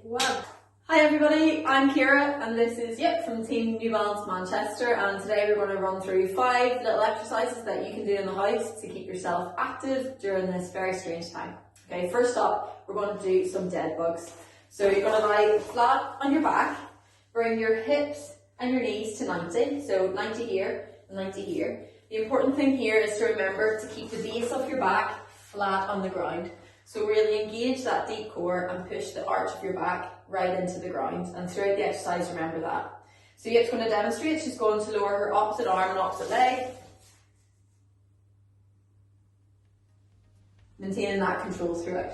Wow. Hi everybody, I'm Ciara and this is Jip from Team New Balance Manchester, and today we're going to run through 5 little exercises that you can do in the house to keep yourself active during this very strange time. Okay, first up we're going to do some dead bugs. So you're going to lie flat on your back, bring your hips and your knees to 90, so 90 here and 90 here. The important thing here is to remember to keep the base of your back flat on the ground. So really engage that deep core and push the arch of your back right into the ground, and throughout the exercise remember that. So Jip's going to demonstrate. She's going to lower her opposite arm and opposite leg, maintaining that control throughout.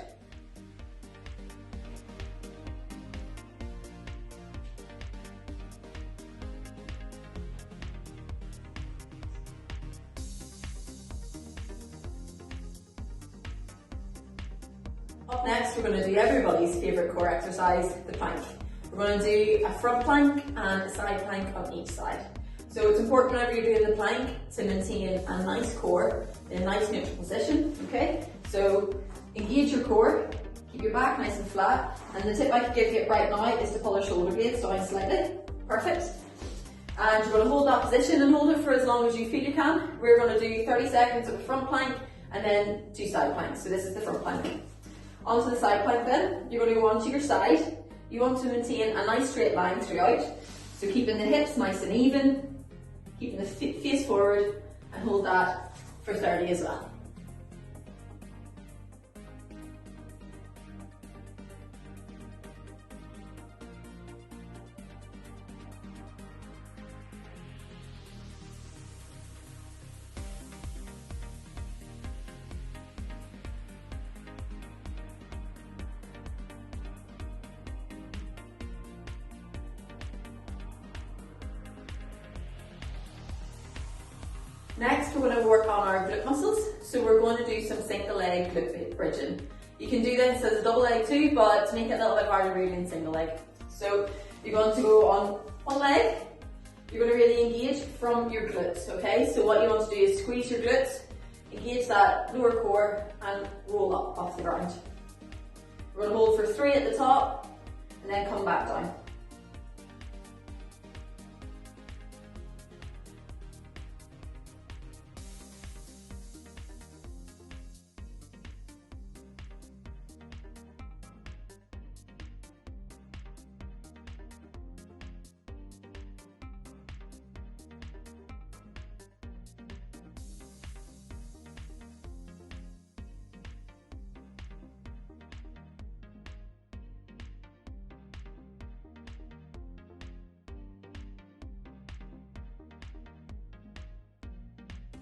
Up next, we're going to do everybody's favourite core exercise, the plank. We're going to do a front plank and a side plank on each side. So it's important whenever you're doing the plank to maintain a nice core in a nice neutral position, okay? So engage your core, keep your back nice and flat, and the tip I could give you right now is to pull your shoulder blades down slightly. Perfect. And you're going to hold that position and hold it for as long as you feel you can. We're going to do 30 seconds of a front plank and then 2 side planks. So this is the front plank. Onto the side plank then, you're going to go onto your side. You want to maintain a nice straight line throughout. So keeping the hips nice and even, keeping the face forward, and hold that for 30 as well. Next, we're going to work on our glute muscles. So we're going to do some single leg glute bridging. You can do this as a double leg too, but to make it a little bit harder, really in single leg. So you're going to go on one leg. You're going to really engage from your glutes, okay? So what you want to do is squeeze your glutes, engage that lower core, and roll up off the ground. We're going to hold for 3 at the top, and then come back down.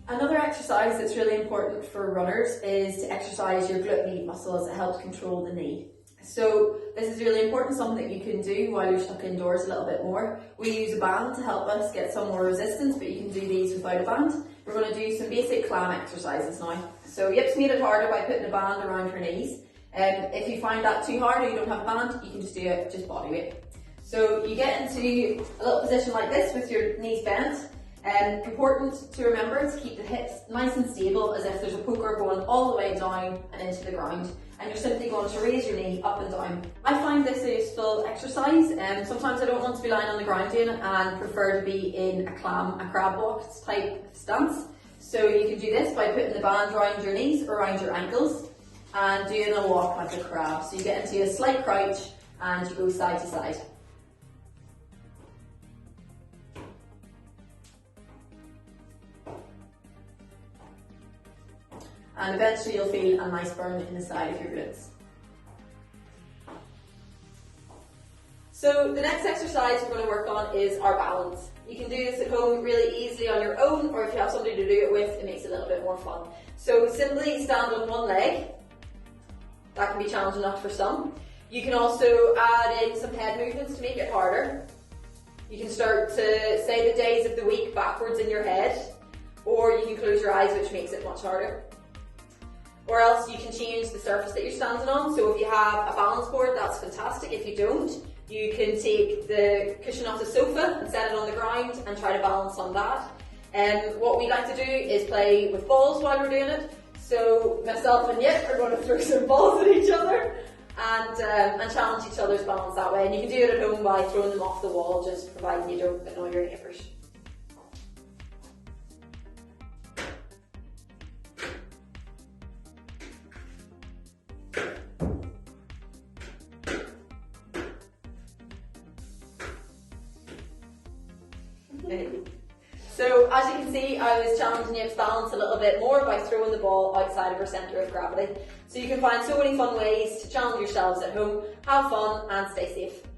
Another exercise that's really important for runners is to exercise your glute med muscle, as it helps control the knee. So this is really important, something that you can do while you're stuck indoors a little bit more. We use a band to help us get some more resistance, but you can do these without a band. We're going to do some basic clam exercises now. So Jip's made it harder by putting a band around her knees. If you find that too hard or you don't have a band, you can just do it just body weight. So you get into a little position like this with your knees bent. Important to remember to keep the hips nice and stable, as if there's a poker going all the way down and into the ground, and you're simply going to raise your knee up and down. I find this a useful exercise, and sometimes I don't want to be lying on the ground doing it and prefer to be in a crab walk type stance. So you can do this by putting the band around your knees or around your ankles and doing a walk like a crab. So you get into a slight crouch and you go side to side. And eventually you'll feel a nice burn in the side of your glutes. So the next exercise we're going to work on is our balance. You can do this at home really easily on your own, or if you have somebody to do it with, it makes it a little bit more fun. So simply stand on one leg. That can be challenging enough for some. You can also add in some head movements to make it harder. You can start to say the days of the week backwards in your head, or you can close your eyes, which makes it much harder. Or else you can change the surface that you're standing on. So if you have a balance board, that's fantastic. If you don't, you can take the cushion off the sofa and set it on the ground and try to balance on that. What we like to do is play with balls while we're doing it. So myself and Jip are going to throw some balls at each other, and challenge each other's balance that way. And you can do it at home by throwing them off the wall, just providing you don't annoy your neighbours. So as you can see, I was challenging Jip's balance a little bit more by throwing the ball outside of her centre of gravity. So you can find so many fun ways to challenge yourselves at home, have fun and stay safe.